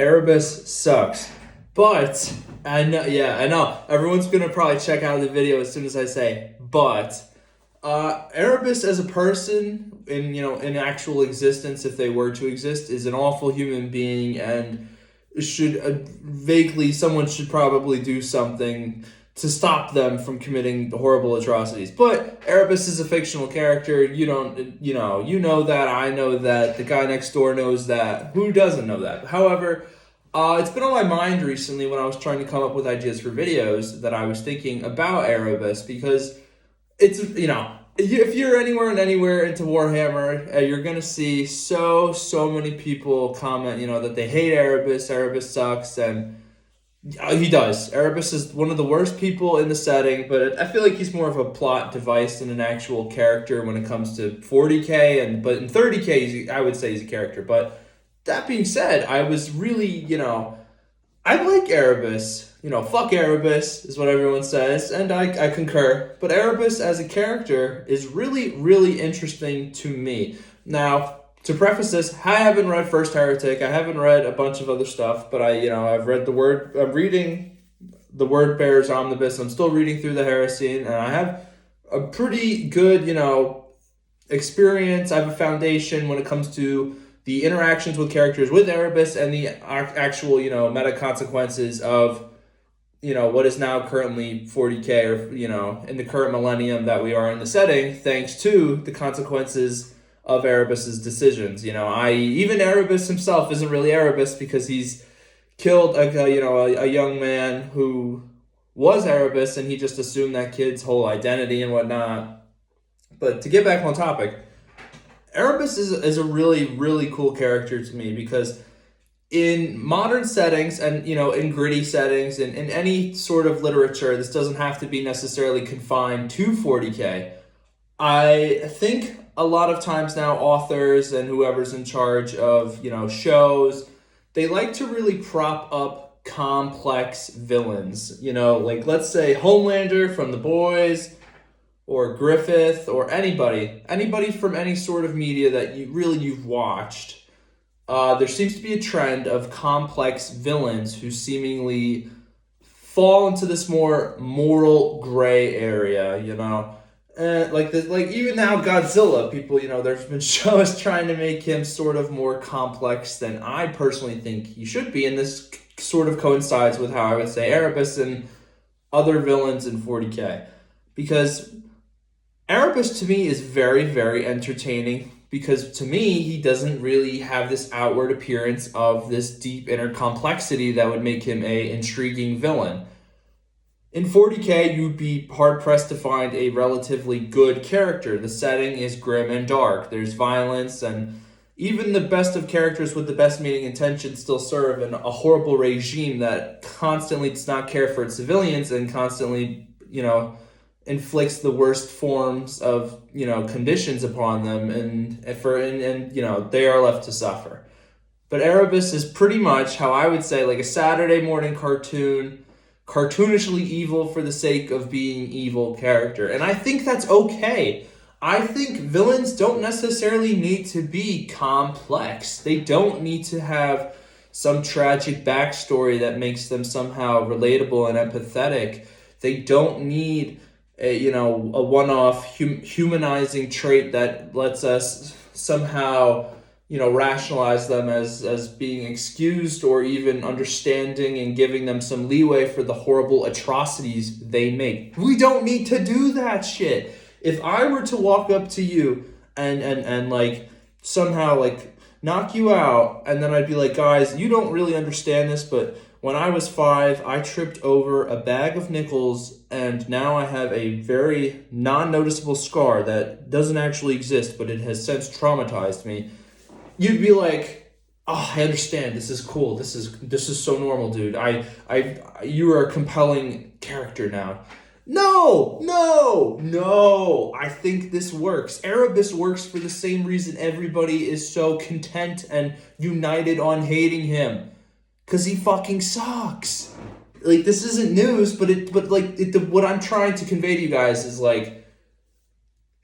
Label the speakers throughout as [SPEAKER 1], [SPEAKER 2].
[SPEAKER 1] Erebus sucks. But I know. Everyone's gonna probably check out of the video as soon as I say but. Erebus as a person in actual existence, if they were to exist, is an awful human being and should someone should probably do something to stop them from committing horrible atrocities. But Erebus is a fictional character. You know that, I know that, the guy next door knows that. Who doesn't know that? However, it's been on my mind recently when I was trying to come up with ideas for videos that I was thinking about Erebus, because it's, if you're anywhere into Warhammer, you're going to see so many people comment, that they hate Erebus sucks, and he does. Erebus is one of the worst people in the setting, but I feel like he's more of a plot device than an actual character when it comes to 40k, but in 30k, I would say he's a character. But that being said, I was really, I like Erebus. Fuck Erebus is what everyone says, and I concur. But Erebus as a character is really, really interesting to me. Now, to preface this, I haven't read First Heretic. I haven't read a bunch of other stuff, but I've read I'm reading the Word Bearers Omnibus. I'm still reading through the Heresy, and I have a pretty good, experience. I have a foundation when it comes to the interactions with characters with Erebus and the actual, meta consequences of, what is now currently 40k, or, in the current millennium that we are in the setting, thanks to the consequences of Erebus's decisions. Even Erebus himself isn't really Erebus because he's killed a young man who was Erebus, and he just assumed that kid's whole identity and whatnot. But to get back on topic, Erebus is a really, really cool character to me, because in modern settings and, in gritty settings and in any sort of literature, this doesn't have to be necessarily confined to 40k. I think a lot of times now authors and whoever's in charge of, shows, they like to really prop up complex villains. Like, let's say Homelander from The Boys, or Griffith, or anybody from any sort of media that you've watched. There seems to be a trend of complex villains who seemingly fall into this more moral gray area, like even now Godzilla, people, there's been shows trying to make him sort of more complex than I personally think he should be, and this sort of coincides with how I would say Erebus and other villains in 40k, because Erebus to me is very, very entertaining, because to me, he doesn't really have this outward appearance of this deep inner complexity that would make him a intriguing villain. In 40k, you'd be hard-pressed to find a relatively good character. The setting is grim and dark. There's violence, and even the best of characters with the best meaning intentions still serve in a horrible regime that constantly does not care for its civilians and constantly, inflicts the worst forms of, conditions upon them, and they are left to suffer. But Erebus is pretty much how I would say, like a Saturday morning cartoon, cartoonishly evil for the sake of being evil character. And I think that's okay. I think villains don't necessarily need to be complex. They don't need to have some tragic backstory that makes them somehow relatable and empathetic. They don't need a one-off humanizing trait that lets us somehow, rationalize them as being excused, or even understanding and giving them some leeway for the horrible atrocities they make. We don't need to do that shit. If I were to walk up to you and like somehow like knock you out, and then I'd be like, guys, you don't really understand this, but when I was 5, I tripped over a bag of nickels, and now I have a very non-noticeable scar that doesn't actually exist, but it has since traumatized me. You'd be like, oh, I understand. This is cool. This is so normal, dude. You are a compelling character now. No. I think this works. Erebus works for the same reason everybody is so content and united on hating him. Because he fucking sucks. Like, this isn't news, but what I'm trying to convey to you guys is, like,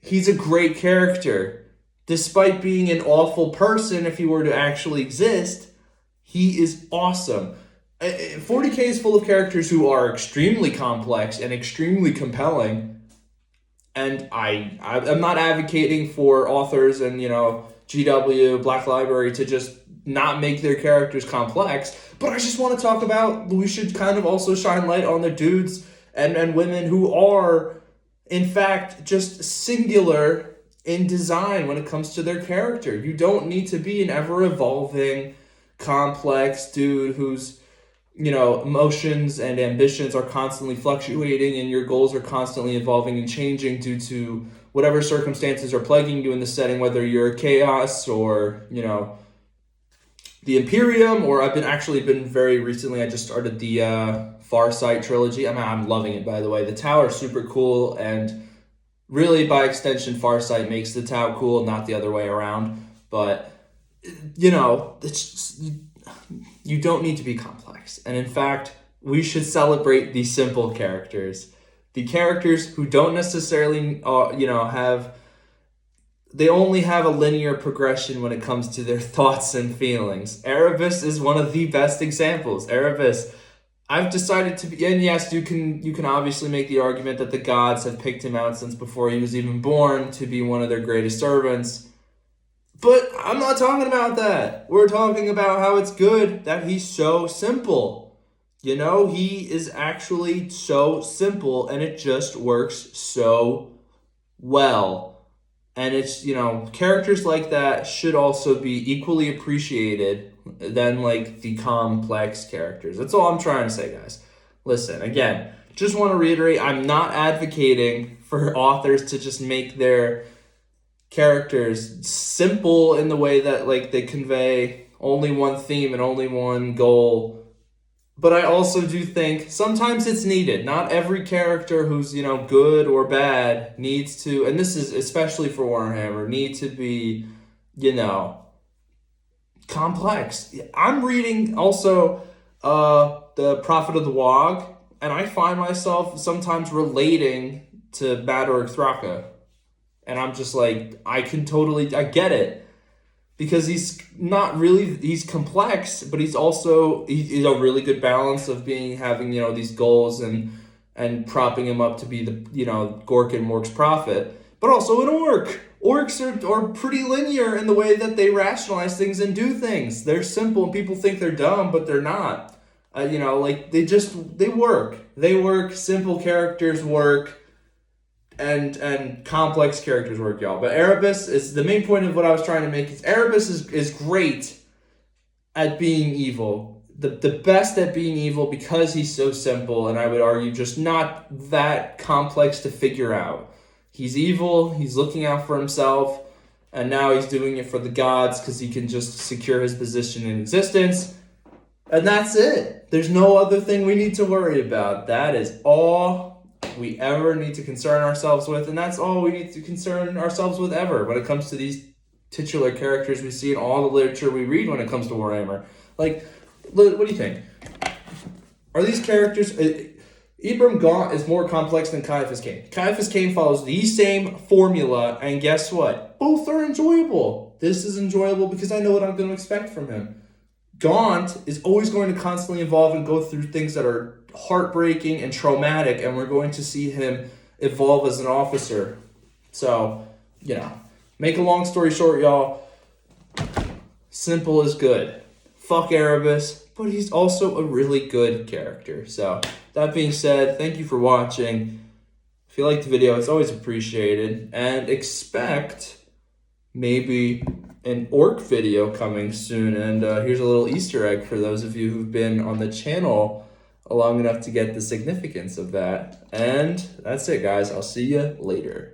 [SPEAKER 1] he's a great character. Despite being an awful person, if he were to actually exist, He is awesome. 40K is full of characters who are extremely complex and extremely compelling. And I'm not advocating for authors and, GW, Black Library to just not make their characters complex, but I just want to talk about, we should kind of also shine light on the dudes and women who are, in fact, just singular in design when it comes to their character. You don't need to be an ever-evolving, complex dude whose, emotions and ambitions are constantly fluctuating and your goals are constantly evolving and changing due to whatever circumstances are plaguing you in the setting, whether you're Chaos or, the Imperium, or I've been very recently, I just started the Farsight trilogy. I'm loving it, by the way. The Tau are super cool, and really, by extension, Farsight makes the Tau cool, not the other way around. But, it's just, you don't need to be complex. And in fact, we should celebrate the simple characters. The characters who don't necessarily, they only have a linear progression when it comes to their thoughts and feelings. Erebus is one of the best examples. Erebus, I've decided to be, and yes, you can obviously make the argument that the gods have picked him out since before he was even born to be one of their greatest servants. But I'm not talking about that. We're talking about how it's good that he's so simple. He is actually so simple and it just works so well. And it's, characters like that should also be equally appreciated than like the complex characters. That's all I'm trying to say, guys. Listen, again, just want to reiterate, I'm not advocating for authors to just make their characters simple in the way that like they convey only one theme and only one goal. But I also do think sometimes it's needed. Not every character who's, good or bad needs to, and this is especially for Warhammer, need to be, complex. I'm reading also The Prophet of the Wog, and I find myself sometimes relating to Bad Orc Thraka. And I'm just like, I get it. Because he's complex, but he's a really good balance of having these goals and propping him up to be the Gork and Mork's prophet, but also an orc. Orcs are pretty linear in the way that they rationalize things and do things. They're simple and people think they're dumb, but they're not. They work. They work. Simple characters work. And complex characters work, y'all. But Erebus is the main point of what I was trying to make. Is Erebus is great at being evil. The best at being evil because he's so simple, and I would argue just not that complex to figure out. He's evil, he's looking out for himself, and now he's doing it for the gods because he can just secure his position in existence. And that's it. There's no other thing we need to worry about. That is all we ever need to concern ourselves with, and that's all we need to concern ourselves with ever when it comes to these titular characters we see in all the literature we read when it comes to Warhammer. Like, what do you think? Are these characters... Ibram Gaunt is more complex than Caiaphas Cain. Caiaphas Cain follows the same formula, and guess what? Both are enjoyable. This is enjoyable because I know what I'm going to expect from him. Gaunt is always going to constantly evolve and go through things that are heartbreaking and traumatic, and we're going to see him evolve as an officer. So, make a long story short, y'all. Simple is good. Fuck Erebus, but he's also a really good character. So, that being said, thank you for watching. If you liked the video, it's always appreciated. And expect maybe an orc video coming soon. And here's a little Easter egg for those of you who've been on the channel long enough to get the significance of that. And that's it, guys. I'll see you later.